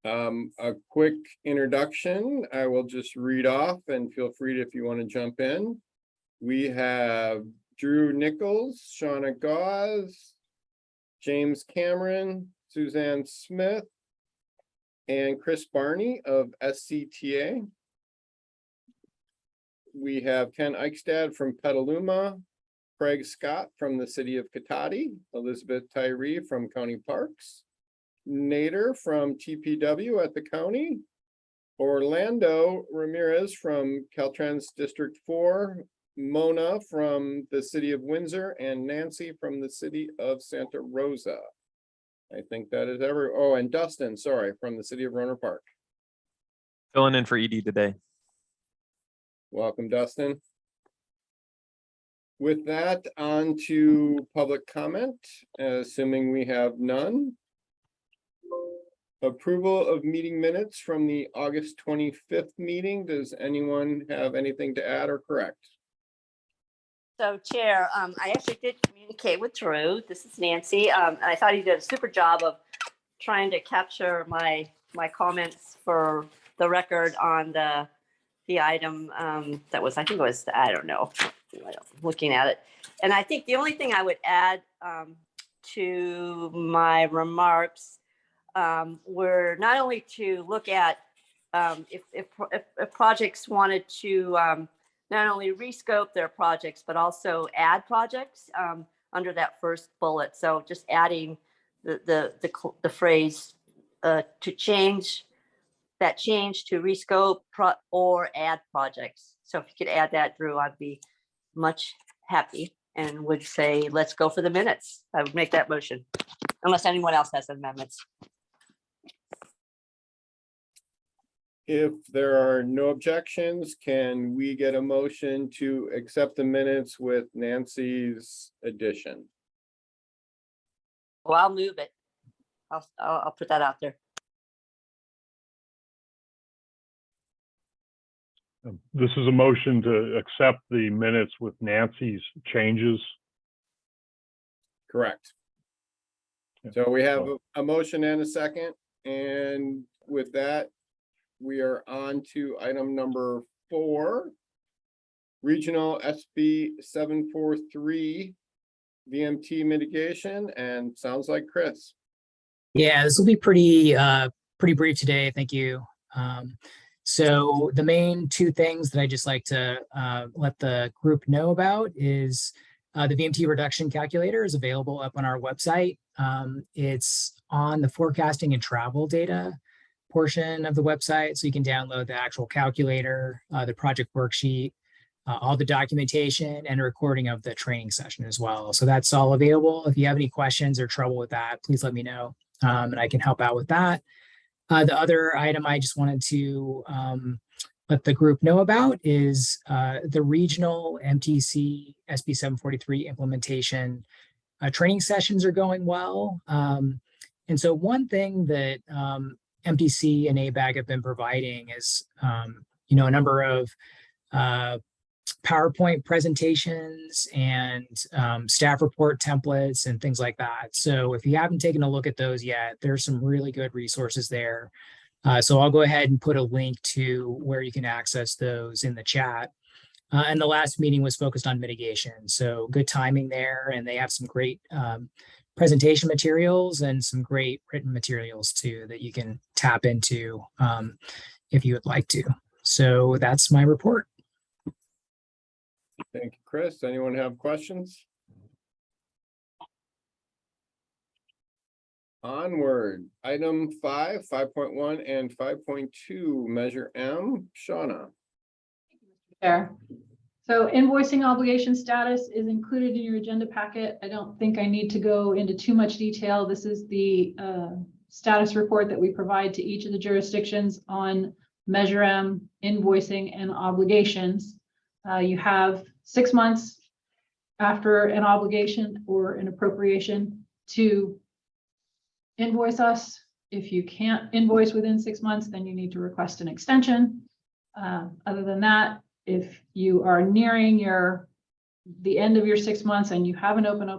A quick introduction. I will just read off and feel free to, if you want to jump in. We have Drew Nichols, Shauna Gauze, James Cameron, Suzanne Smith, and Chris Barney of SCTA. We have Ken Eichstad from Petaluma, Craig Scott from the city of Cotati, Elizabeth Tyree from County Parks, Nader from TPW at the county, Orlando Ramirez from Caltrans District 4, Mona from the city of Windsor, and Nancy from the city of Santa Rosa. I think that is oh, and Dustin, sorry, from the city of Rohnert Park. Filling in for ED today. Welcome, Dustin. With that, on to public comment, assuming we have none. Approval of meeting minutes from the August 25th meeting. Does anyone have anything to add or correct? So, Chair, I actually did communicate with Drew. This is Nancy. I thought he did a super job of trying to capture my comments for the record on the item that was, I think it was, I don't know, looking at it. And I think the only thing I would add to my remarks were not only to look at if projects wanted to not only rescope their projects, but also add projects under that first bullet. So just adding the phrase to change to rescope or add projects. So if you could add that, Drew, I'd be much happy and would say, let's go for the minutes. I would make that motion, unless anyone else has amendments. If there are no objections, can we get a motion to accept the minutes with Nancy's addition? Well, I'll move it. I'll put that out there. This is a motion to accept the minutes with Nancy's changes. Correct. So we have a motion and a second, and with that, we are on to item number 4, Regional SB 743 VMT mitigation, and sounds like Chris. Yeah, this will be pretty brief today. Thank you. So the main 2 things that I just like to let the group know about is the VMT reduction calculator is available up on our website. It's on the forecasting and travel data portion of the website, so you can download the actual calculator, the project worksheet, all the documentation, and a recording of the training session as well. So that's all available. If you have any questions or trouble with that, please let me know, and I can help out with that. The other item I just wanted to let the group know about is the regional MTC SB 743 implementation training sessions are going well. And so one thing that MTC and ABAG have been providing is, a number of PowerPoint presentations and staff report templates and things like that. So if you haven't taken a look at those yet, there's some really good resources there. So I'll go ahead and put a link to where you can access those in the chat. And the last meeting was focused on mitigation. So good timing there. And they have some great presentation materials and some great written materials too that you can tap into if you would like to. So that's my report. Thank you, Chris. Anyone have questions? Onward. Item 5, 5.1 and 5.2, Measure M. Shauna. Chair. So invoicing obligation status is included in your agenda packet. I don't think I need to go into too much detail. This is the status report that we provide to each of the jurisdictions on Measure M, invoicing, and obligations. You have 6 months after an obligation or an appropriation to invoice us. If you can't invoice within 6 months, then you need to request an extension. Other than that, if you are nearing the end of your 6 months and you have an open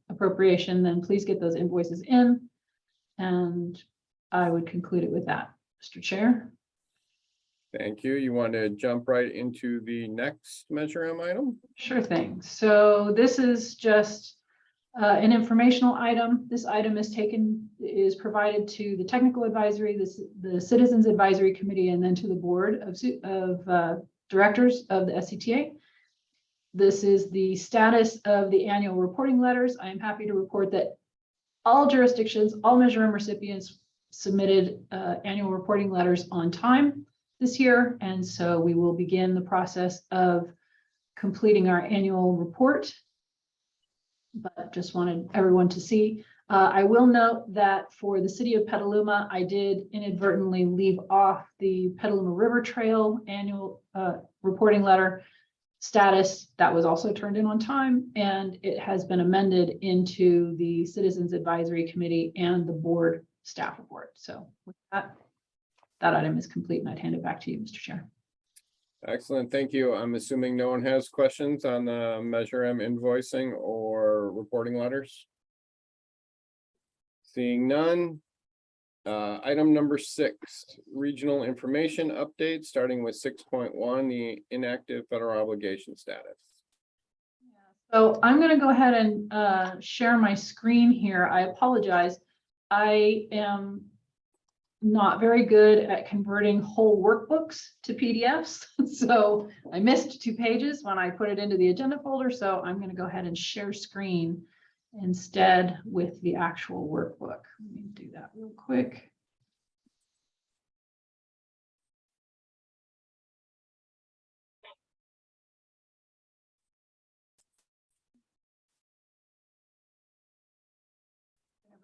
appropriation, then please get those invoices in. And I would conclude it with that, Mr. Chair. Thank you. You want to jump right into the next Measure M item? Sure thing. So this is just an informational item. This item is provided to the technical advisory, the citizens advisory committee, and then to the board of directors of the SCTA. This is the status of the annual reporting letters. I am happy to report that all jurisdictions, all Measure M recipients submitted annual reporting letters on time this year. And so we will begin the process of completing our annual report. But just wanted everyone to see. I will note that for the city of Petaluma, I did inadvertently leave off the Petaluma River Trail annual reporting letter status. That was also turned in on time, and it has been amended into the Citizens Advisory Committee and the board staff report. So with that item is complete, and I'd hand it back to you, Mr. Chair. Excellent, thank you. I'm assuming no one has questions on the Measure M invoicing or reporting letters? Seeing none. Item number 6, regional information update, starting with 6.1, the inactive federal obligation status. So I'm going to go ahead and share my screen here. I apologize. I am not very good at converting whole workbooks to PDFs. So I missed 2 pages when I put it into the agenda folder. So I'm going to go ahead and share screen instead with the actual workbook. Let me do that real quick.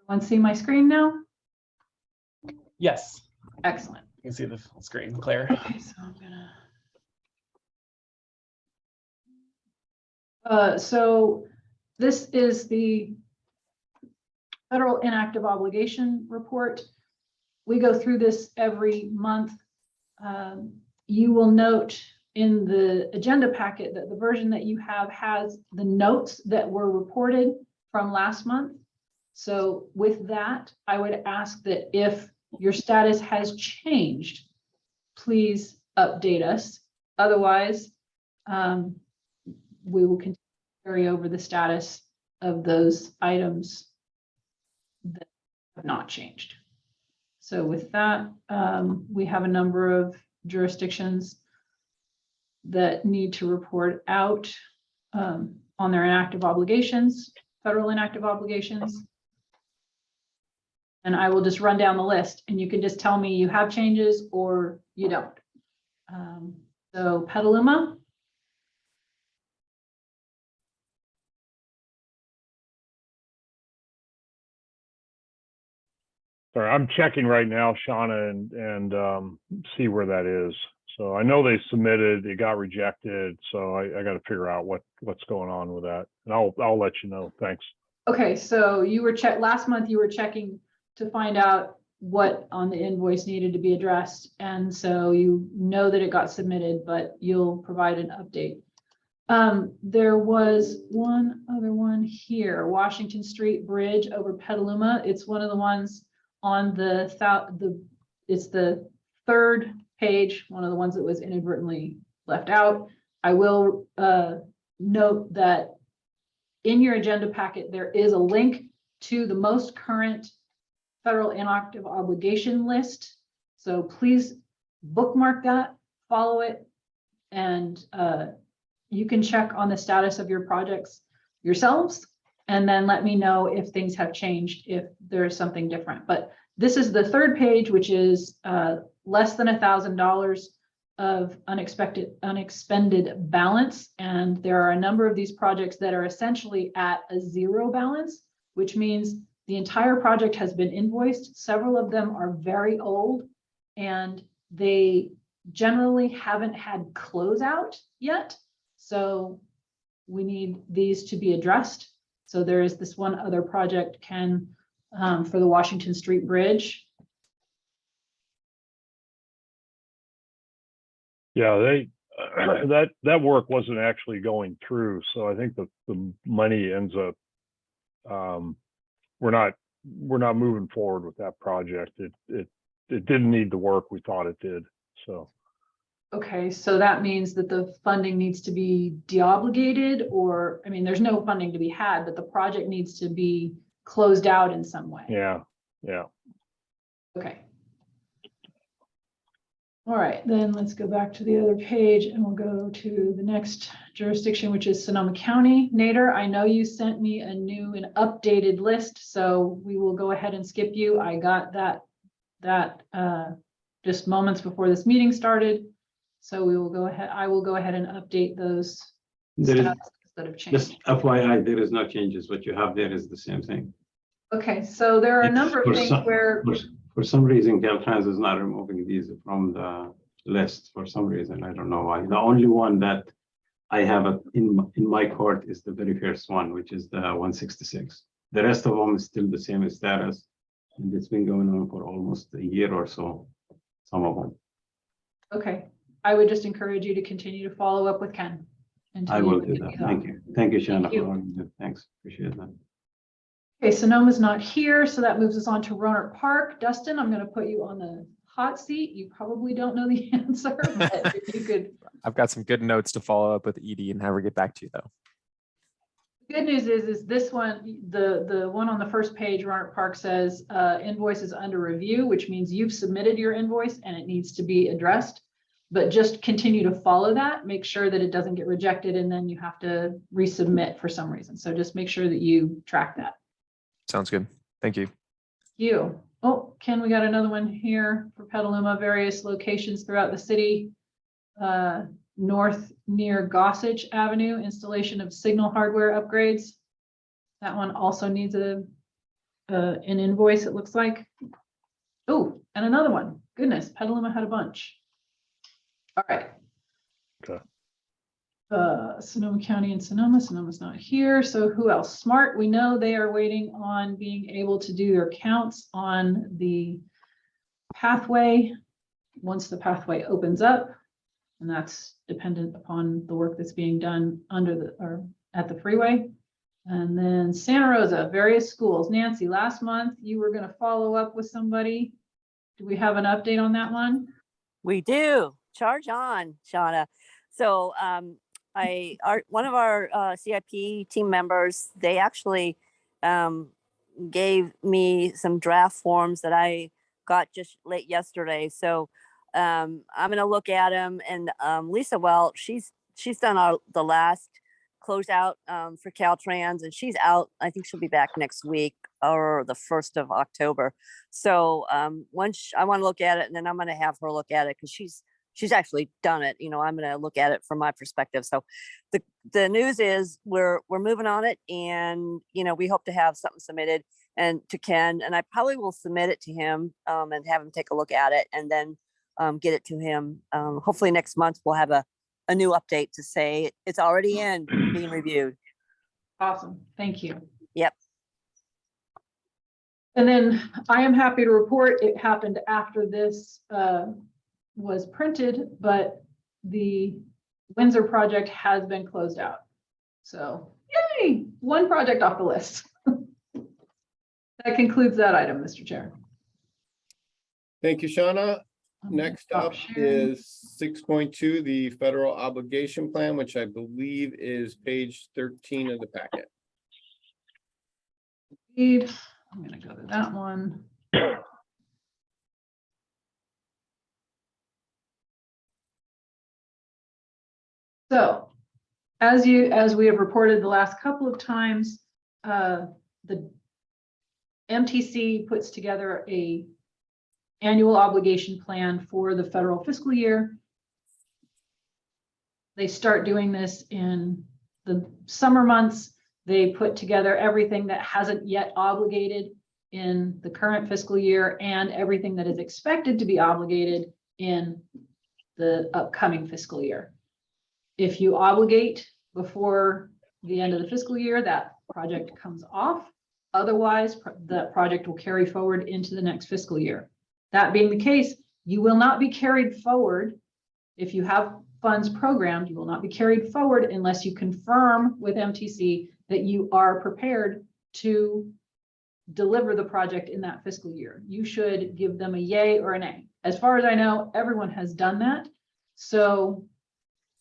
Everyone see my screen now? Yes, Excellent. you can see the full screen, Claire. Okay, so I'm gonna. So this is the federal inactive obligation report. We go through this every month. You will note in the agenda packet that the version that you have has the notes that were reported from last month. So with that, I would ask that if your status has changed, please update us. Otherwise, we will continue to carry over the status of those items that have not changed. So with that, we have a number of jurisdictions that need to report out on their inactive obligations, federal inactive obligations. And I will just run down the list, and you can just tell me you have changes or you don't. So Petaluma. Sorry, I'm checking right now, Shauna, and see where that is. So I know they submitted, it got rejected, so I got to figure out what's going on with that, and I'll let you know. Thanks. Okay, so you were last month you were checking to find out what on the invoice needed to be addressed. And so you know that it got submitted, but you'll provide an update. There was one other one here, Washington Street Bridge over Petaluma. It's one of the ones on it's the 3rd page, one of the ones that was inadvertently left out. I will note that in your agenda packet, there is a link to the most current federal inactive obligation list. So please bookmark that, follow it, and you can check on the status of your projects yourselves, and then let me know if things have changed, if there's something different. But this is the 3rd page, which is less than $1,000 of unexpended balance. And there are a number of these projects that are essentially at a 0 balance, which means the entire project has been invoiced. Several of them are very old, and they generally haven't had closeout yet. So we need these to be addressed. So there is this one other project, Ken, for the Washington Street Bridge. Yeah, that work wasn't actually going through, so I think the money ends up we're not we're not moving forward with that project. It didn't need the work we thought it did. So Okay, so that means that the funding needs to be deobligated, or, I mean, there's no funding to be had, but the project needs to be closed out in some way. yeah. Okay. All right, then let's go back to the other page and we'll go to the next jurisdiction, which is Sonoma County. Nader, I know you sent me a new and updated list, so we will go ahead and skip you. I got that just moments before this meeting started. So we will go ahead, I will go ahead and update those There is, statuses that have changed. just FYI, there is no changes. What you have there is the same thing. Okay, so there are a It's number of for things some- where, For some reason, Caltrans is not removing these from the list for some reason. I don't know why. The only one that I have in my court is the very first one, which is the 166. The rest of them is still the same status. And it's been going on for almost a year or so, some of them. okay, I would just encourage you to continue to follow up with Ken. until I you will can do give that. me that. Thank you. Thank you, Shanna. Thank you. for all you do. Thanks. Appreciate that. Okay, Sonoma's not here, so that moves us on to Rohnert Park. Dustin, I'm gonna put you on the hot seat. You probably don't know the answer, but if you could. I've got some good notes to follow up with Edie and have her get back to you though. Good news is this one, the one on the first page, Rohnert Park says, invoice is under review, which means you've submitted your invoice and it needs to be addressed. But just continue to follow that, make sure that it doesn't get rejected and then you have to resubmit for some reason. So just make sure that you track that. Sounds good. Thank you. Oh, Ken, we got another one here for Petaluma, various locations throughout the city. North near Gossage Avenue, installation of signal hardware upgrades. That one also needs an invoice, it looks like. Oh, and another one. Goodness, Petaluma had a bunch. All right. Okay. Sonoma County and Sonoma's not here. So who else? Smart, we know they are waiting on being able to do their counts on the pathway. Once the pathway opens up, and that's dependent upon the work that's being done at the freeway. And then Santa Rosa, various schools. Nancy, last month you were going to follow up with somebody. Do we have an update on that one? We do. Charge on, Shauna. So one of our CIP team members, they actually gave me some draft forms that I got just late yesterday. So I'm gonna look at them. And Lisa, well, she's done the last closeout for Caltrans, and she's out. I think she'll be back next week or the 1st of October. So once I want to look at it, and then I'm gonna have her look at it because she's actually done it. You know, I'm going to look at it from my perspective. So the news is we're moving on it, and, you know, we hope to have something submitted and to Ken, and I probably will submit it to him and have him take a look at it and then get it to him. Hopefully next month we'll have a new update to say it's already in being reviewed. Awesome. Thank you. Yep. And then I am happy to report it happened after this was printed, but the Windsor project has been closed out. So yay, one project off the list. That concludes that item, Mr. Chair. Thank you, Shauna. I'm Next gonna up stop sharing. is 6.2, the federal obligation plan, which I believe is page 13 of the packet. I'm gonna go to that one. So, as we have reported the last couple of times, the MTC puts together a annual obligation plan for the federal fiscal year. They start doing this in the summer months. They put together everything that hasn't yet obligated in the current fiscal year and everything that is expected to be obligated in the upcoming fiscal year. If you obligate before the end of the fiscal year, that project comes off. Otherwise, that project will carry forward into the next fiscal year. That being the case, you will not be carried forward. If you have funds programmed, you will not be carried forward unless you confirm with MTC that you are prepared to deliver the project in that fiscal year. You should give them a yay or a nay. As far as I know, everyone has done that. So,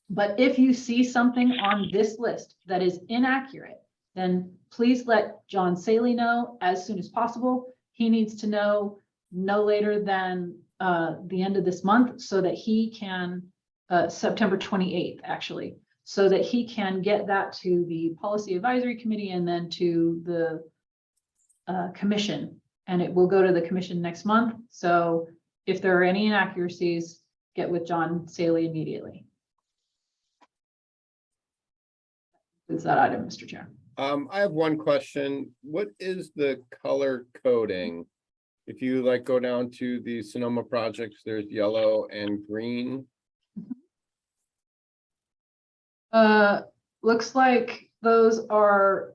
but if you see something on this list that is inaccurate, then please let John Saley know as soon as possible. He needs to know no later than the end of this month so that he can, September 28th, actually, so that he can get that to the Policy Advisory Committee and then to the commission, and it will go to the commission next month. So if there are any inaccuracies, get with John Saley immediately. Is that item, Mr. Chair? I have one question. What is the color coding? If you like go down to the Sonoma projects, there's yellow and green. Looks like those are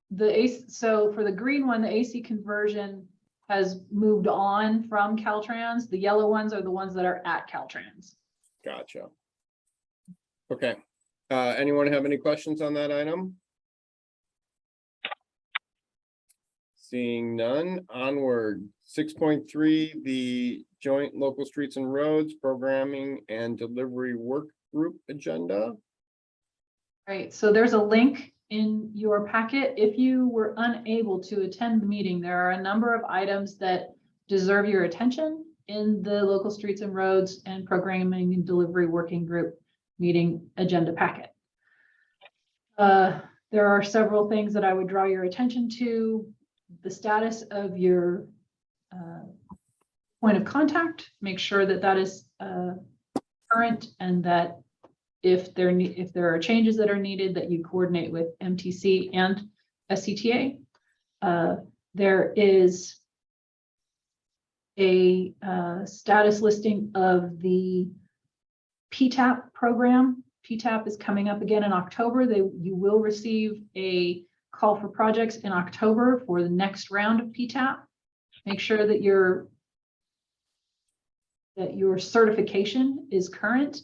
the AC. So for the green one, the AC conversion has moved on from Caltrans. The yellow ones are the ones that are at Caltrans. Gotcha. Okay. Anyone have any questions on that item? Seeing none, onward. 6.3, the joint local streets and roads programming and delivery work group agenda. Right, so there's a link in your packet. If you were unable to attend the meeting, there are a number of items that deserve your attention in the local streets and roads and programming and delivery working group meeting agenda packet. There are several things that I would draw your attention to. The status of your point of contact, make sure that that is current, and that if there are changes that are needed, that you coordinate with MTC and SCTA. There is a status listing of the PTAP program. PTAP is coming up again in October. You will receive a call for projects in October for the next round of PTAP. Make sure that your certification is current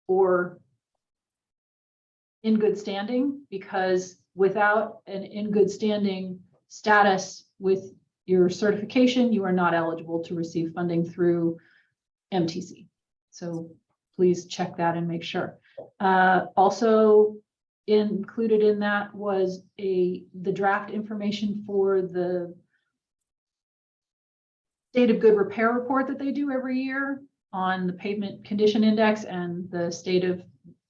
or in good standing, because without an in good standing status with your certification, you are not eligible to receive funding through MTC. So please check that and make sure. Also included in that was the draft information for the state of good repair report that they do every year on the pavement condition index and the state of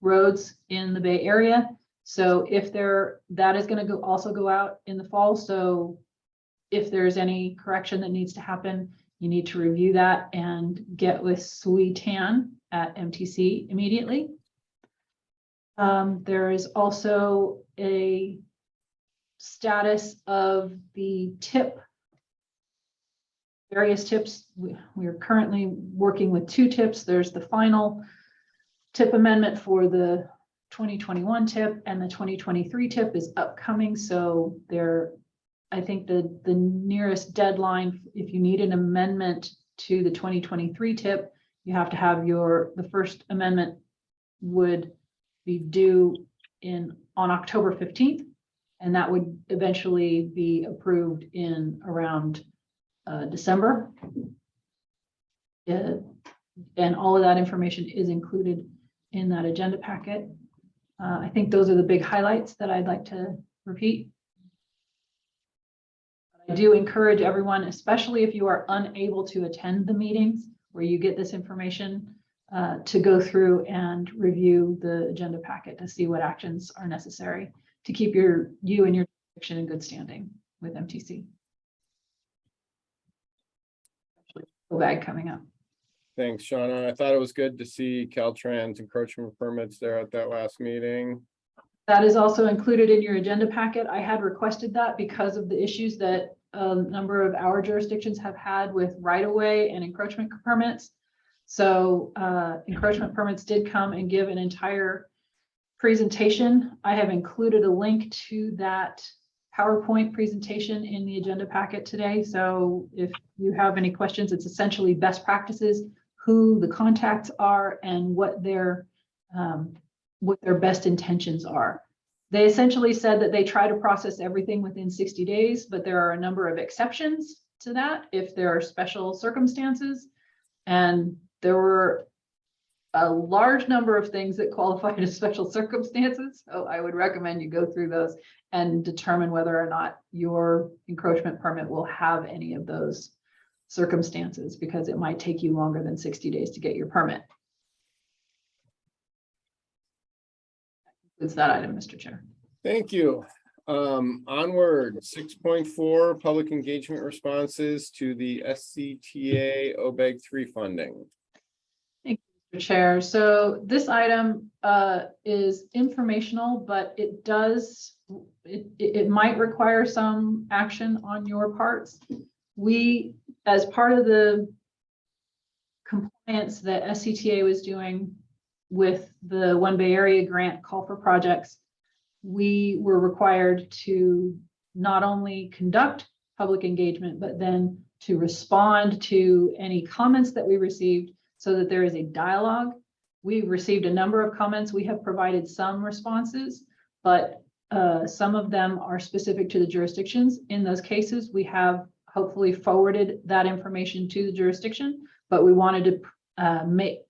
roads in the Bay Area. So if that is going to also go out in the fall. So if there's any correction that needs to happen, you need to review that and get with Sui Tan at MTC immediately. There is also a status of the tip, various tips. We are currently working with 2 tips. There's the final tip amendment for the 2021 tip, and the 2023 tip is upcoming. So I think the nearest deadline, if you need an amendment to the 2023 tip, you have to have the first amendment would be due on October 15th, and that would eventually be approved in around December. And all of that information is included in that agenda packet. I think those are the big highlights that I'd like to repeat. I do encourage everyone, especially if you are unable to attend the meetings where you get this information, to go through and review the agenda packet to see what actions are necessary to keep you and your jurisdiction in good standing with MTC. OBAG coming up. Thanks, Shauna. I thought it was good to see Caltrans encroachment permits there at that last meeting. That is also included in your agenda packet. I had requested that because of the issues that a number of our jurisdictions have had with right-of-way and encroachment permits. So encroachment permits did come and give an entire presentation. I have included a link to that PowerPoint presentation in the agenda packet today. So if you have any questions, it's essentially best practices, who the contacts are, and what their best intentions are. They essentially said that they try to process everything within 60 days, but there are a number of exceptions to that if there are special circumstances. And there were a large number of things that qualified as special circumstances. So I would recommend you go through those and determine whether or not your encroachment permit will have any of those circumstances, because it might take you longer than 60 days to get your permit. It's that item, Mr. Chair. Thank you. Onward, 6.4, public engagement responses to the SCTA OBAG 3 funding. Mr. Chair, so this item is informational, but it might require some action on your parts. We, as part of the compliance that SCTA was doing with the One Bay Area grant call for projects, we were required to not only conduct public engagement, but then to respond to any comments that we received so that there is a dialogue. We received a number of comments. We have provided some responses, but some of them are specific to the jurisdictions. In those cases, we have hopefully forwarded that information to the jurisdiction, but we wanted to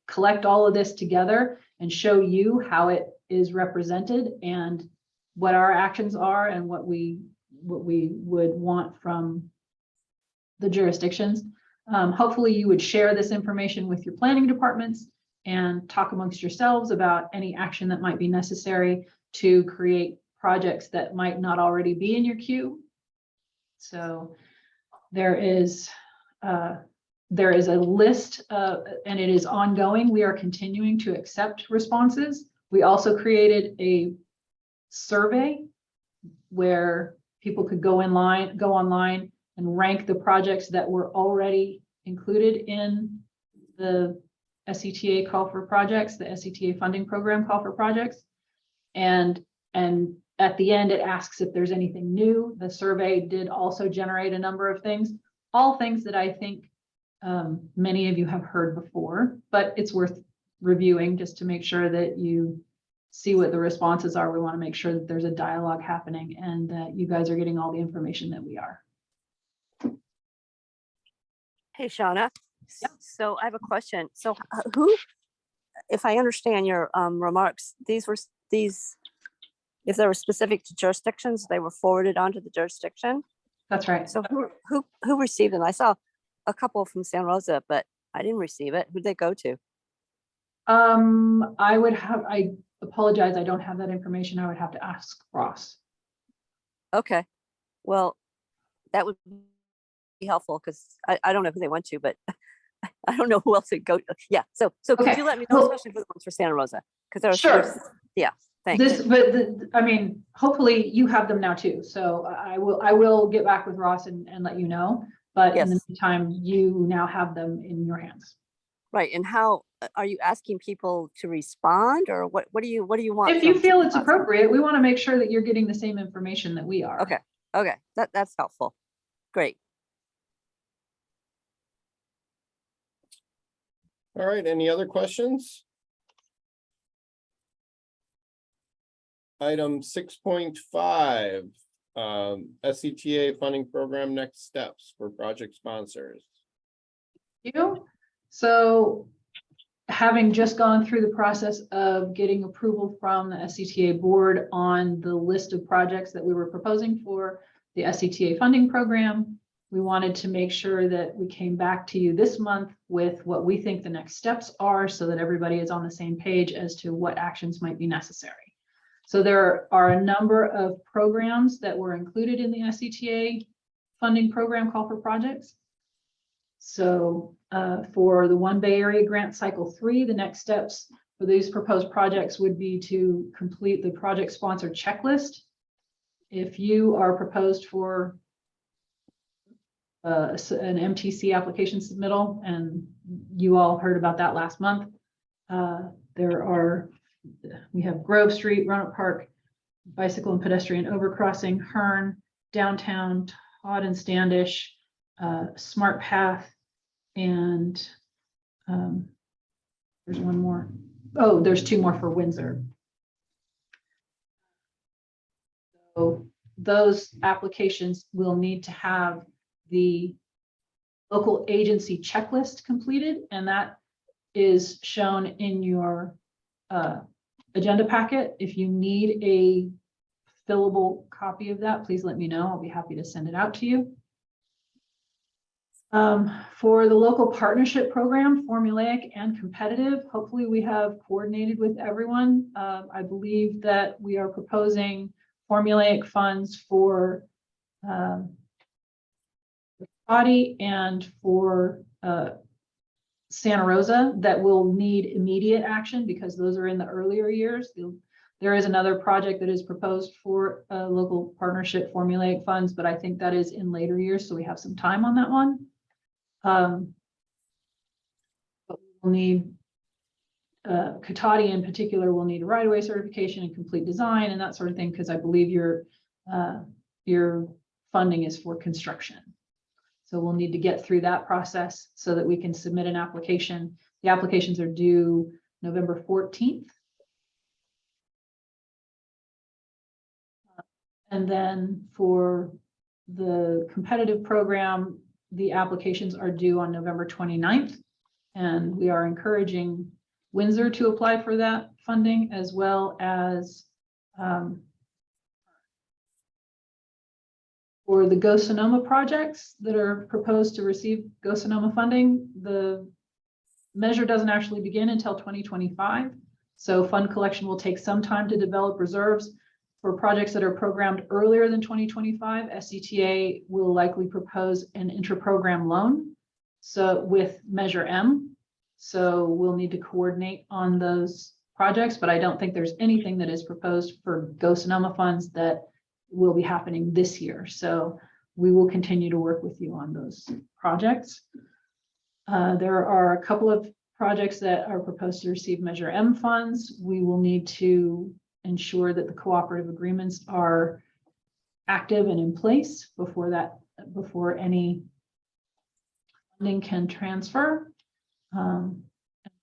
collect all of this together and show you how it is represented and what our actions are and what we would want from the jurisdictions. Hopefully you would share this information with your planning departments and talk amongst yourselves about any action that might be necessary to create projects that might not already be in your queue. So there is a list and it is ongoing. We are continuing to accept responses. We also created a survey where people could go online and rank the projects that were already included in the SCTA call for projects, the SCTA funding program call for projects. And at the end, it asks if there's anything new. The survey did also generate a number of things, all things that I think many of you have heard before, but it's worth reviewing just to make sure that you see what the responses are. We want to make sure that there's a dialogue happening and that you guys are getting all the information that we are. Hey, Shauna. Yep. So I have a question. So who, if I understand your remarks, if they were specific to jurisdictions, they were forwarded onto the jurisdiction. That's right. So who received them? I saw a couple from San Rosa, but I didn't receive it. Who'd they go to? I apologize. I don't have that information. I would have to ask Ross. Okay. Well, that would be helpful because I don't know who they went to, but I don't know who else would go to. Yeah. So Okay. could you let me know, especially for the ones for Santa Rosa? Because there are Sure. Yeah. Thanks. I mean, hopefully you have them now too. So I will get back with Ross and let you know. But in the meantime, you now have them in your hands. Right. And how are you asking people to respond, or what do you want? If you feel it's appropriate, we want to make sure that you're getting the same information that we are. Okay. Okay. That's helpful. Great. All right, any other questions? Item 6.5, SCTA funding program next steps for project sponsors. So having just gone through the process of getting approval from the SCTA board on the list of projects that we were proposing for the SCTA funding program, we wanted to make sure that we came back to you this month with what we think the next steps are so that everybody is on the same page as to what actions might be necessary. So there are a number of programs that were included in the SCTA funding program call for projects. So for the One Bay Area Grant Cycle 3, the next steps for these proposed projects would be to complete the project sponsor checklist. If you are proposed for an MTC application submittal, and you all heard about that last month, we have Grove Street, Roanoke Park, bicycle and pedestrian overcrossing, Hearn, downtown, Todd and Standish, Smart Path, and there's one more. Oh, there's two more for Windsor. So those applications will need to have the local agency checklist completed, and that is shown in your agenda packet. If you need a fillable copy of that, please let me know. I'll be happy to send it out to you. For the local partnership program, formulaic and competitive, hopefully we have coordinated with everyone. I believe that we are proposing formulaic funds for body and for Santa Rosa that will need immediate action because those are in the earlier years. There is another project that is proposed for local partnership formulaic funds, but I think that is in later years, so we have some time on that one. But we'll need Katati in particular will need a right-of-way certification and complete design and that sort of thing, because I believe your funding is for construction. So we'll need to get through that process so that we can submit an application. The applications are due November 14th. And then for the competitive program, the applications are due on November 29th. And we are encouraging Windsor to apply for that funding, as well as for the Go Sonoma projects that are proposed to receive Go Sonoma funding. The measure doesn't actually begin until 2025. So fund collection will take some time to develop reserves. For projects that are programmed earlier than 2025, SCTA will likely propose an intra-program loan. So with Measure M, so we'll need to coordinate on those projects, but I don't think there's anything that is proposed for Go Sonoma funds that will be happening this year. So we will continue to work with you on those projects. There are a couple of projects that are proposed to receive Measure M funds. We will need to ensure that the cooperative agreements are active and in place before any funding can transfer.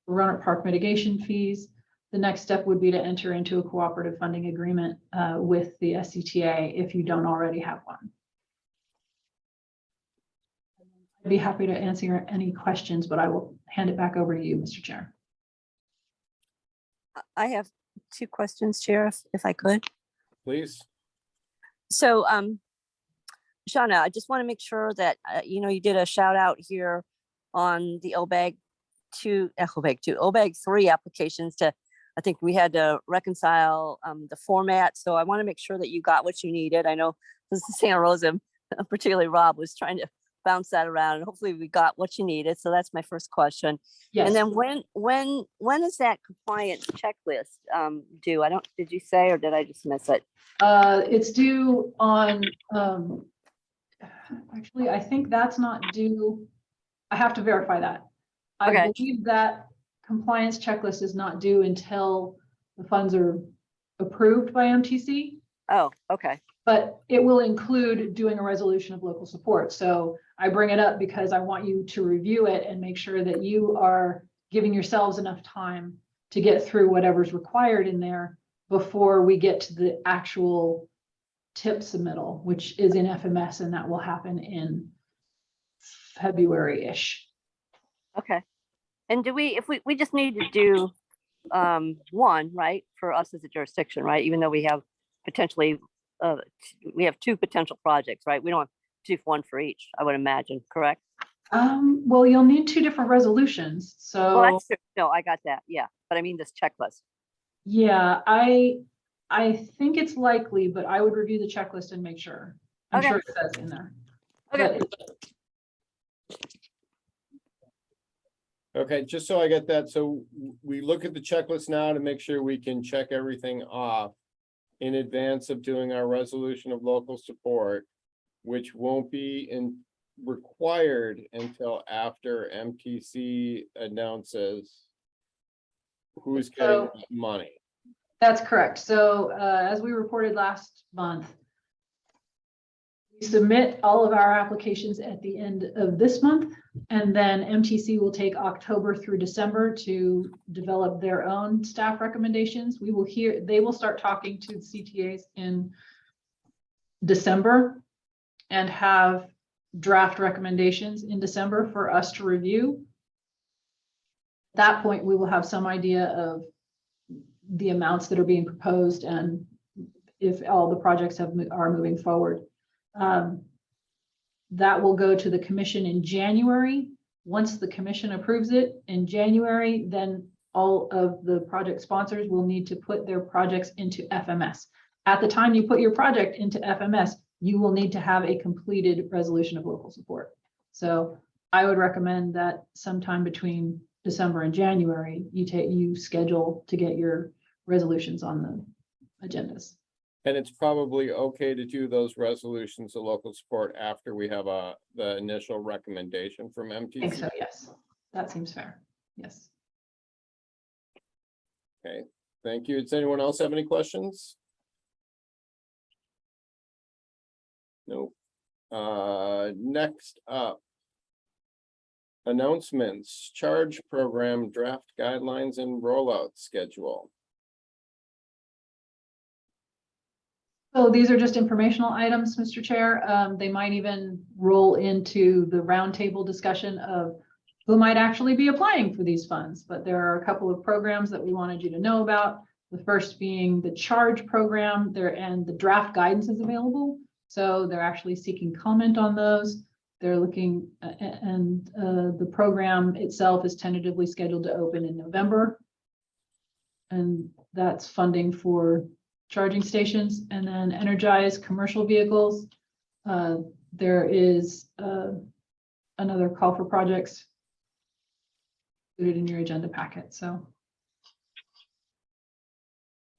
Roanoke Park mitigation fees. The next step would be to enter into a cooperative funding agreement with the SCTA if you don't already have one. I'd be happy to answer any questions, but I will hand it back over to you, Mr. Chair. I have two questions, Chair, if I could. Please. So, Shauna, I just want to make sure that, you did a shout out here on the OBAG 3 applications I think we had to reconcile the format. So I want to make sure that you got what you needed. I know this is Santa Rosa, particularly Rob was trying to bounce that around, and hopefully we got what you needed. So that's my first question. Yes. And then when is that compliance checklist due? Did you say, or did I just miss it? It's due on, actually, I think that's not due. I have to verify that. I Okay. believe that compliance checklist is not due until the funds are approved by MTC, Oh, okay. but it will include doing a resolution of local support. So I bring it up because I want you to review it and make sure that you are giving yourselves enough time to get through whatever's required in there before we get to the actual tip submittal, which is in FMS, and that will happen in February-ish. Okay. And if we just need to do one, right, for us as a jurisdiction, right? Even though we have potentially, we have 2 potential projects, right? We don't have to do one for each, I would imagine, correct? Well, you'll need 2 different resolutions. So Well, that's true. No, I got that. Yeah. But I mean, this checklist. yeah, I think it's likely, but I would review the checklist and make sure. I'm Okay. sure it says in there. Okay. Okay, just so I get that, so we look at the checklist now to make sure we can check everything off in advance of doing our resolution of local support, which won't be required until after MTC announces who's getting what money. That's correct. So as we reported last month, we submit all of our applications at the end of this month, and then MTC will take October through December to develop their own staff recommendations. They will start talking to the CTAs in December and have draft recommendations in December for us to review. At that point, we will have some idea of the amounts that are being proposed and if all the projects are moving forward. That will go to the commission in January. Once the commission approves it in January, then all of the project sponsors will need to put their projects into FMS. At the time you put your project into FMS, you will need to have a completed resolution of local support. So I would recommend that sometime between December and January, you schedule to get your resolutions on the agendas. And it's probably okay to do those resolutions of local support after we have the initial recommendation from I think MTC. so, yes. That seems fair. Yes. Okay, thank you. Does anyone else have any questions? Nope. Next up. Announcements, charge program, draft guidelines and rollout schedule. So these are just informational items, Mr. Chair. They might even roll into the roundtable discussion of who might actually be applying for these funds. But there are a couple of programs that we wanted you to know about. The first being the charge program there, and the draft guidance is available. So they're actually seeking comment on those. They're looking and the program itself is tentatively scheduled to open in November. And that's funding for charging stations. And then EnergiZE commercial vehicles. There is another call for projects included in your agenda packet. So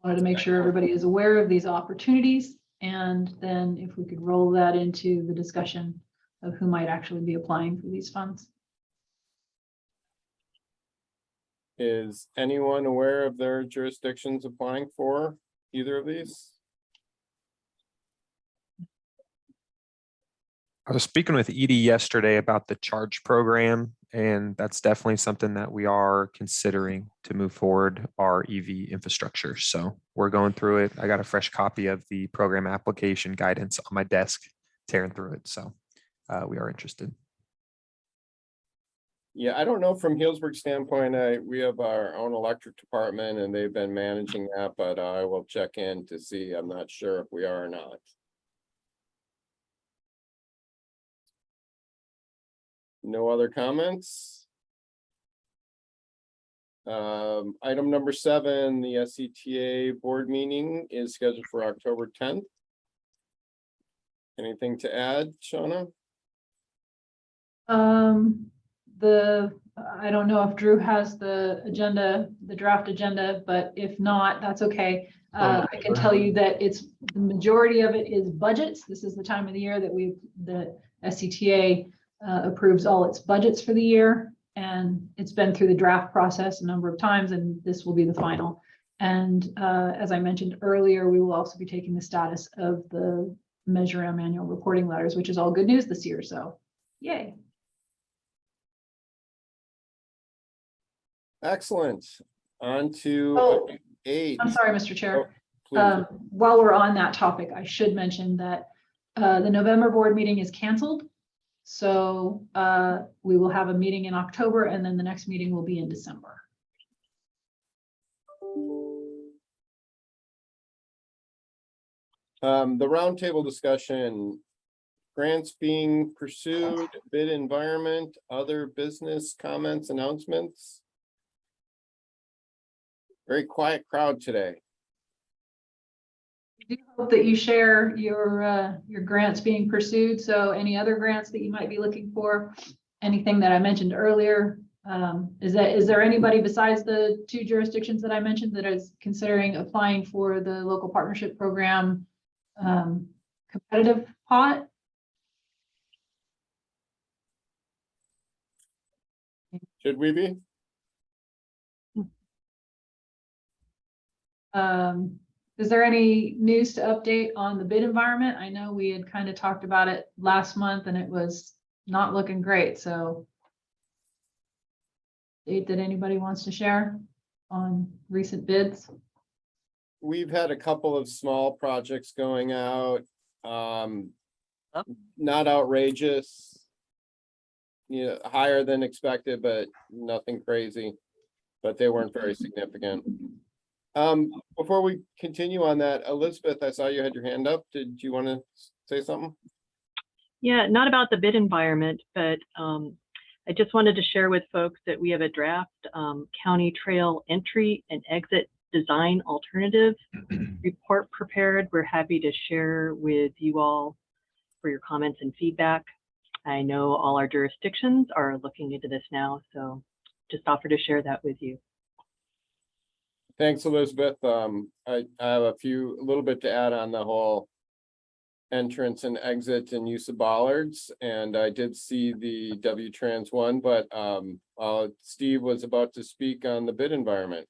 wanted to make sure everybody is aware of these opportunities. And then if we could roll that into the discussion of who might actually be applying for these funds. Is anyone aware of their jurisdictions applying for either of these? I was speaking with Edie yesterday about the charge program, and that's definitely something that we are considering to move forward our EV infrastructure. So we're going through it. I got a fresh copy of the program application guidance on my desk, tearing through it. So we are interested. Yeah, I don't know from Healdsburg's standpoint, we have our own electric department and they've been managing that, but I will check in to see. I'm not sure if we are or not. No other comments? Item number 7, the SCTA board meeting is scheduled for October 10th. Anything to add, Shauna? I don't know if Drew has the agenda, the draft agenda, but if not, that's okay. I can tell you that the majority of it is budgets. This is the time of the year that the SCTA approves all its budgets for the year. And it's been through the draft process a number of times, and this will be the final. And as I mentioned earlier, we will also be taking the status of the Measure M annual reporting letters, which is all good news this year. So yay. Excellent. On to Oh, 8. I'm sorry, Mr. Chair. Please. While we're on that topic, I should mention that the November board meeting is canceled. So we will have a meeting in October, and then the next meeting will be in December. The roundtable discussion, grants being pursued, bid environment, other business comments, announcements. Very quiet crowd today. I do hope that you share your grants being pursued. So any other grants that you might be looking for, anything that I mentioned earlier. Is there anybody besides the 2 jurisdictions that I mentioned that is considering applying for the local partnership program competitive pot? Should we be? Is there any news to update on the bid environment? I know we had kind of talked about it last month and it was not looking great. So date that anybody wants to share on recent bids? We've had a couple of small projects going out. Oh. Not outrageous. Higher than expected, but nothing crazy. But they weren't very significant. Before we continue on that, Elizabeth, I saw you had your hand up. Did you want to say something? Yeah, not about the bid environment, but I just wanted to share with folks that we have a draft county trail entry and exit design alternative report prepared. We're happy to share with you all for your comments and feedback. I know all our jurisdictions are looking into this now, so just offer to share that with you. Thanks, Elizabeth. I have a little bit to add on the whole entrance and exit and use of bollards. And I did see the W-Trans one, but Steve was about to speak on the bid environment.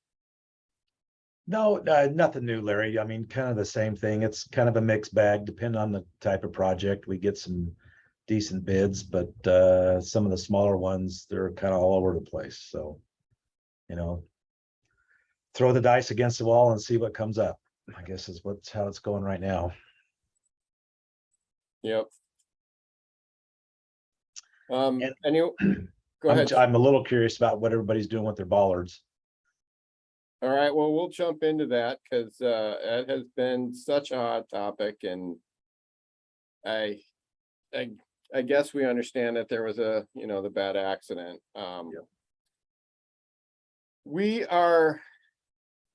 No, nothing new, Larry. I mean, kind of the same thing. It's kind of a mixed bag, depending on the type of project. We get some decent bids, but some of the smaller ones, they're kind of all over the place. So, throw the dice against the wall and see what comes up, I guess is how it's going right now. Yep. And Go ahead. I'm a little curious about what everybody's doing with their bollards. All right, well, we'll jump into that because it has been such a hot topic, and I guess we understand that there was the bad accident. We are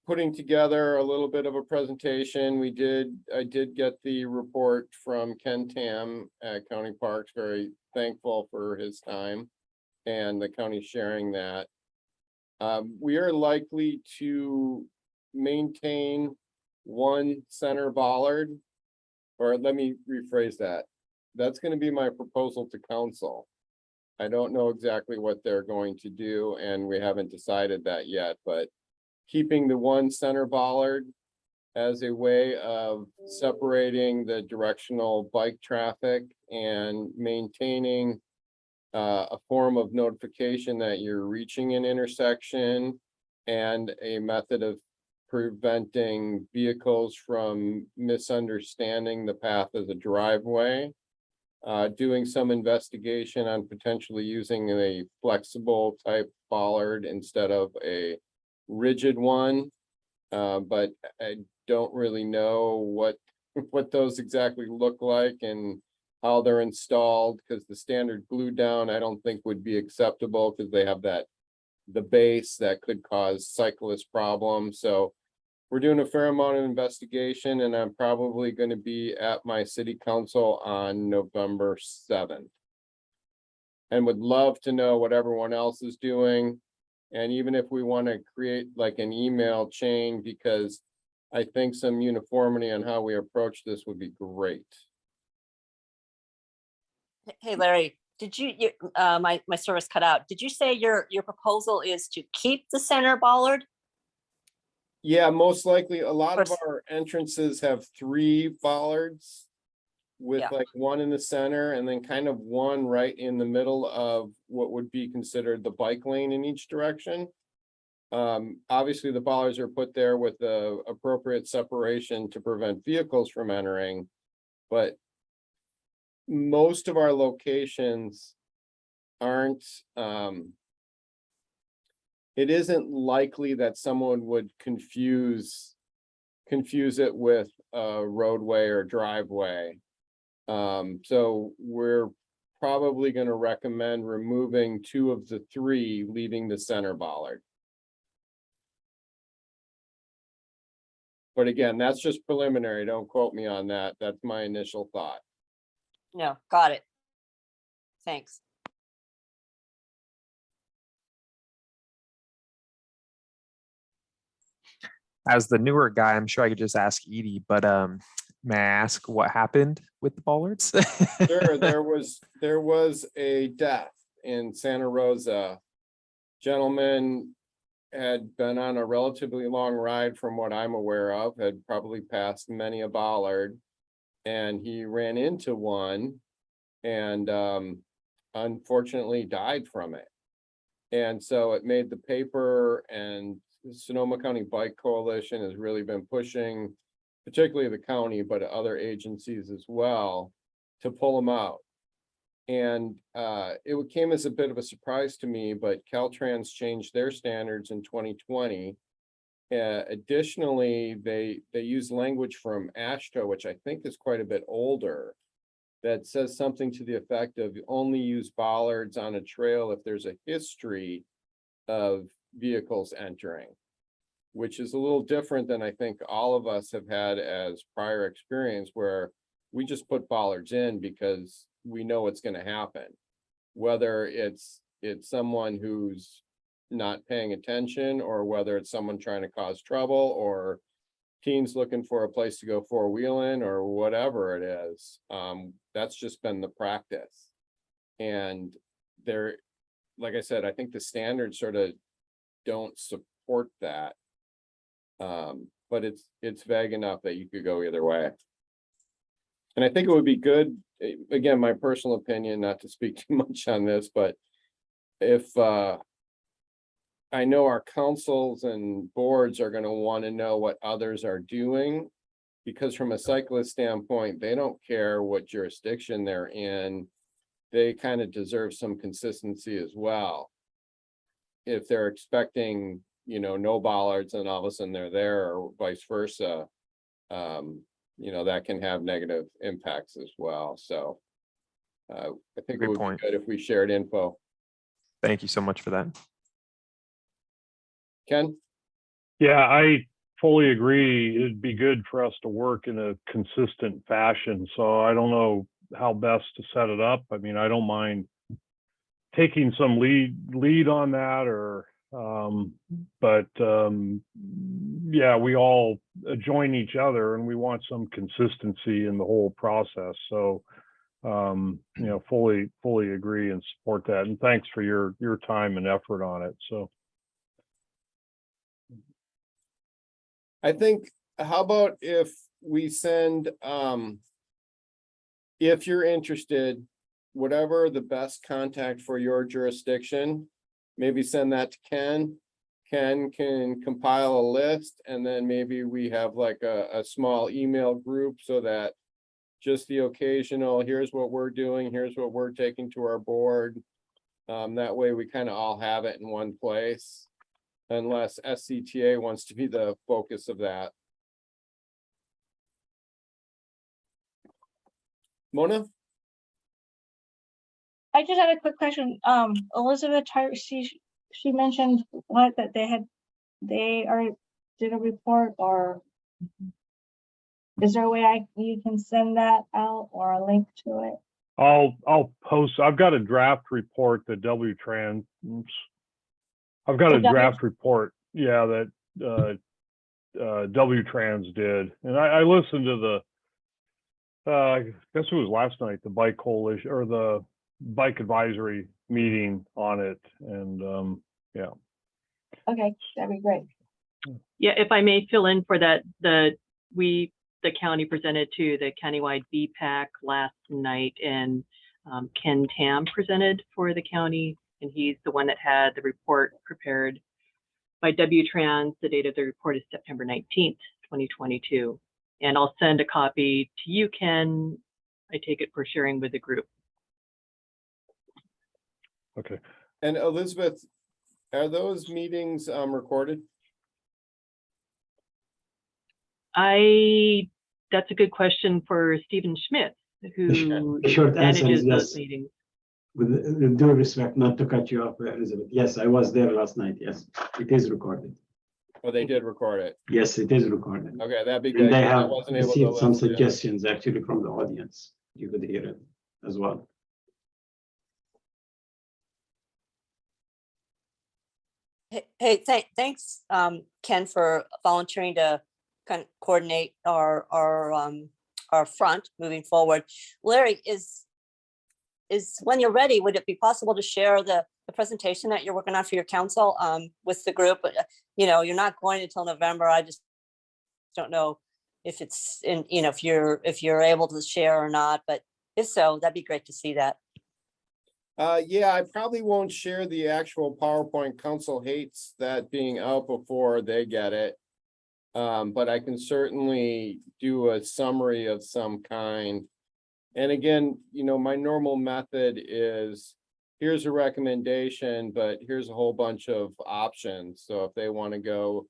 putting together a little bit of a presentation. I did get the report from Ken Tam at County Parks. Very thankful for his time and the county sharing that. We are likely to maintain one center bollard, or let me rephrase that. That's going to be my proposal to council. I don't know exactly what they're going to do, and we haven't decided that yet, but keeping the one center bollard as a way of separating the directional bike traffic and maintaining a form of notification that you're reaching an intersection and a method of preventing vehicles from misunderstanding the path as a driveway. Doing some investigation on potentially using a flexible type bollard instead of a rigid one. But I don't really know what those exactly look like and how they're installed, because the standard glue down I don't think would be acceptable because they have the base that could cause cyclist problems. So we're doing a fair amount of investigation, and I'm probably going to be at my city council on November 7th. And would love to know what everyone else is doing. And even if we want to create like an email chain, because I think some uniformity on how we approach this would be great. Hey, Larry, did my service cut out. Did you say your proposal is to keep the center bollard? Yeah, most likely. A lot of our entrances have 3 bollards with like one in the center and then kind of one right in the middle of what would be considered the bike lane in each direction. Obviously the bollards are put there with the appropriate separation to prevent vehicles from entering, but most of our locations aren't, it isn't likely that someone would confuse it with a roadway or driveway. So we're probably going to recommend removing 2 of the 3, leaving the center bollard. But again, that's just preliminary. Don't quote me on that. That's my initial thought. No, got it. Thanks. As the newer guy, I'm sure I could just ask Edie, but may I ask what happened with the bollards? Sure, there was a death in Santa Rosa. Gentleman had been on a relatively long ride from what I'm aware of, had probably passed many a bollard, and he ran into one and unfortunately died from it. And so it made the paper, and the Sonoma County Bike Coalition has really been pushing particularly the county, but other agencies as well, to pull them out. And it came as a bit of a surprise to me, but Caltrans changed their standards in 2020. Additionally, they use language from AASHTO, which I think is quite a bit older, that says something to the effect of only use bollards on a trail if there's a history of vehicles entering, which is a little different than I think all of us have had as prior experience, where we just put bollards in because we know what's going to happen, whether it's someone who's not paying attention, or whether it's someone trying to cause trouble, or teens looking for a place to go four-wheeling, or whatever it is. That's just been the practice. And there, like I said, I think the standards sort of don't support that. But it's vague enough that you could go either way. And I think it would be good, again, my personal opinion, not to speak too much on this, but if I know our councils and boards are going to want to know what others are doing, because from a cyclist standpoint, they don't care what jurisdiction they're in. They kind of deserve some consistency as well. If they're expecting, no bollards and all of a sudden they're there, or vice versa, that can have negative impacts as well. So I think Great it would point. be good if we shared info. Thank you so much for that. Ken? Yeah, I fully agree. It'd be good for us to work in a consistent fashion. So I don't know how best to set it up. I mean, I don't mind taking some lead on that, or yeah, we all join each other and we want some consistency in the whole process. So fully agree and support that. And thanks for your time and effort on it. So I think, how about if we send, if you're interested, whatever the best contact for your jurisdiction, maybe send that to Ken. Ken can compile a list, and then maybe we have like a small email group, so that just the occasional, here's what we're doing, here's what we're taking to our board. That way we kind of all have it in one place, unless SCTA wants to be the focus of that. Mona? I just had a quick question. Elizabeth, she mentioned that they did a report, or is there a way you can send that out, or a link to it? I'll post. I've got a draft report that W-Trans. I've got a draft report. Yeah, that W-Trans did, and I listened to the. I guess it was last night, the bike coalition or the bike advisory meeting on it, and yeah. Okay, that'd be great. Yeah, if I may fill in for that, the county presented to the countywide BPAC last night, and Ken Tam presented for the county, and he's the one that had the report prepared by W-Trans. The date of the report is September 19th, 2022. And I'll send a copy to you, Ken. I take it for sharing with the group. Okay. And Elizabeth, are those meetings recorded? That's a good question for Stephen Schmidt, who The short answer is manages those yes. meetings. With due respect, not to cut you off, Elizabeth. Yes, I was there last night. Yes, it is recorded. Oh, they did record it. Yes, it is recorded. Okay, that'd be good. And they 'cause I have wasn't able to received some listen. suggestions actually from the audience. You could hear it as well. Hey, thanks, Ken, for volunteering to kind of coordinate our front moving forward. Larry, is when you're ready, would it be possible to share the presentation that you're working on for your council with the group? You're not going until November. I just don't know if it's in, if you're able to share or not, but if so, that'd be great to see that. Yeah, I probably won't share the actual PowerPoint. Council hates that being out before they get it. But I can certainly do a summary of some kind. And again, my normal method is, here's a recommendation, but here's a whole bunch of options. So if they want to go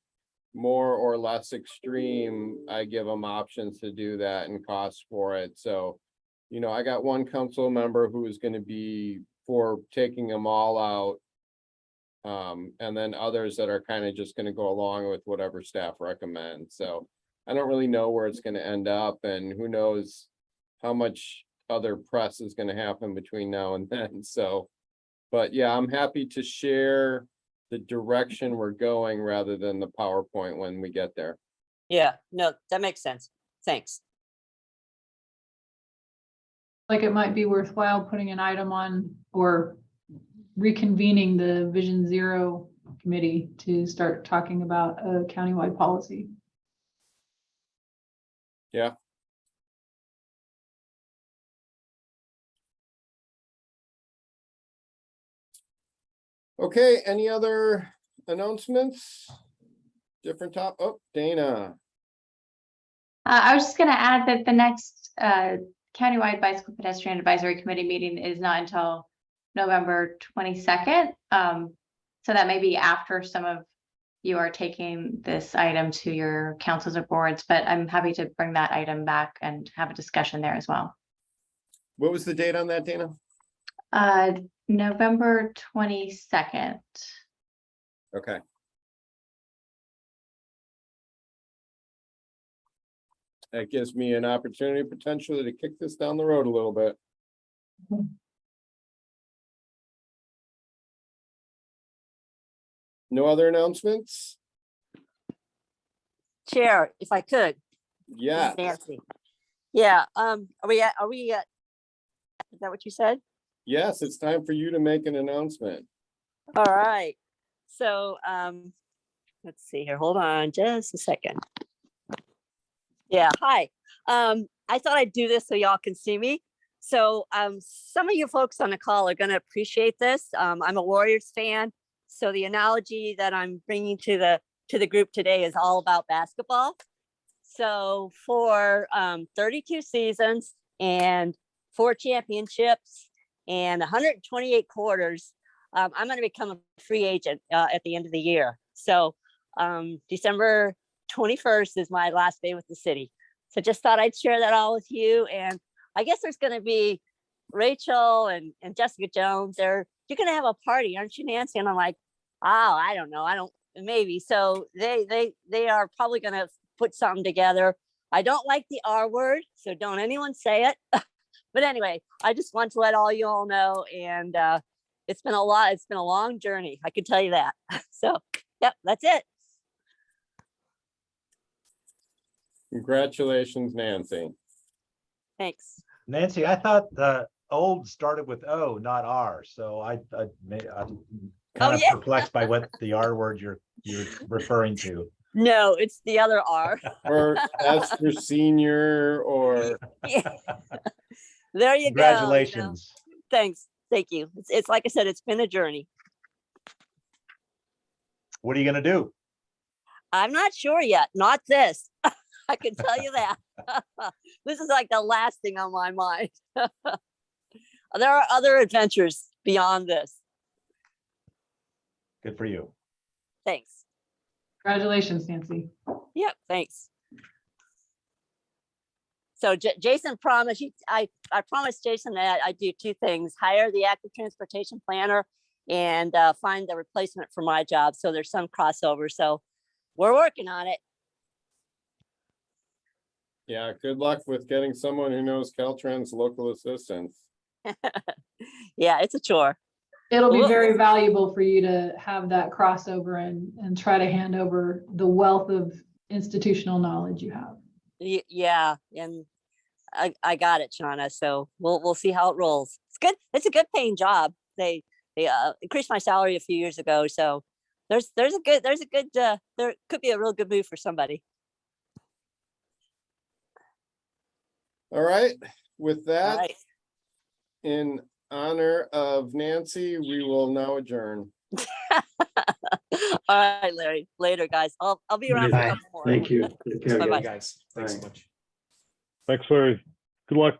more or less extreme, I give them options to do that and costs for it. So, I got one council member who is going to be for taking them all out. And then others that are kind of just going to go along with whatever staff recommends. So I don't really know where it's going to end up, and who knows how much other press is going to happen between now and then. So, but yeah, I'm happy to share the direction we're going rather than the PowerPoint when we get there. Yeah, no, that makes sense. Thanks. Like it might be worthwhile putting an item on or reconvening the Vision Zero committee to start talking about a countywide policy. Yeah. Okay, any other announcements? Different top, oh, Dana. I was just going to add that the next countywide bicycle pedestrian advisory committee meeting is not until November 22nd. So that may be after some of you are taking this item to your councils or boards, but I'm happy to bring that item back and have a discussion there as well. What was the date on that, Dana? November 22nd. Okay. That gives me an opportunity potentially to kick this down the road a little bit. No other announcements? Chair, if I could. This is Yeah. Nancy. Yeah, are we at, is that what you said? Yes, it's time for you to make an announcement. All right. So, let's see here. Hold on just a second. Yeah, hi. I thought I'd do this so y'all can see me. So, some of you folks on the call are going to appreciate this. I'm a Warriors fan. So the analogy that I'm bringing to the group today is all about basketball. So for 32 seasons and 4 championships and 128 quarters, I'm going to become a free agent at the end of the year. So December 21st is my last day with the city. So just thought I'd share that all with you. And I guess there's going to be Rachel and Jessica Jones. You're going to have a party, aren't you, Nancy? And I'm like, oh, I don't know. Maybe. So they are probably going to put something together. I don't like the R word, so don't anyone say it. But anyway, I just want to let all you all know. And it's been a lot. It's been a long journey. I can tell you that. So, yep, that's it. Congratulations, Nancy. Thanks. Nancy, I thought the old started with O, not R. So I'm kind of yeah. perplexed by what the R word you're referring to. No, it's the other R. Or as for senior, or Yeah. There you go. Congratulations. Thanks. Thank you. It's like I said, it's been a journey. What are you going to do? I'm not sure yet. Not this. I can tell you that. This is like the last thing on my mind. There are other adventures beyond this. Good for you. Thanks. Congratulations, Nancy. Yep, thanks. So Jason promised, I promised Jason that I'd do 2 things: hire the active transportation planner and find the replacement for my job. So there's some crossover. So we're working on it. yeah, good luck with getting someone who knows Caltrans local assistance. Yeah, it's a chore. It'll be Cool. very valuable for you to have that crossover and try to hand over the wealth of institutional knowledge you have. Yeah, and I got it, Shauna. So we'll see how it rolls. It's good. It's a good paying job. They increased my salary a few years ago. So there could be a real good move for somebody. All right, with that, All right. in honor of Nancy, we will now adjourn. All right, Larry. Later, guys. I'll be around for a Bye. couple more. Thank you. Take care, Bye-bye. guys. Guys, thanks so Bye. much. Thanks, Larry. Good luck.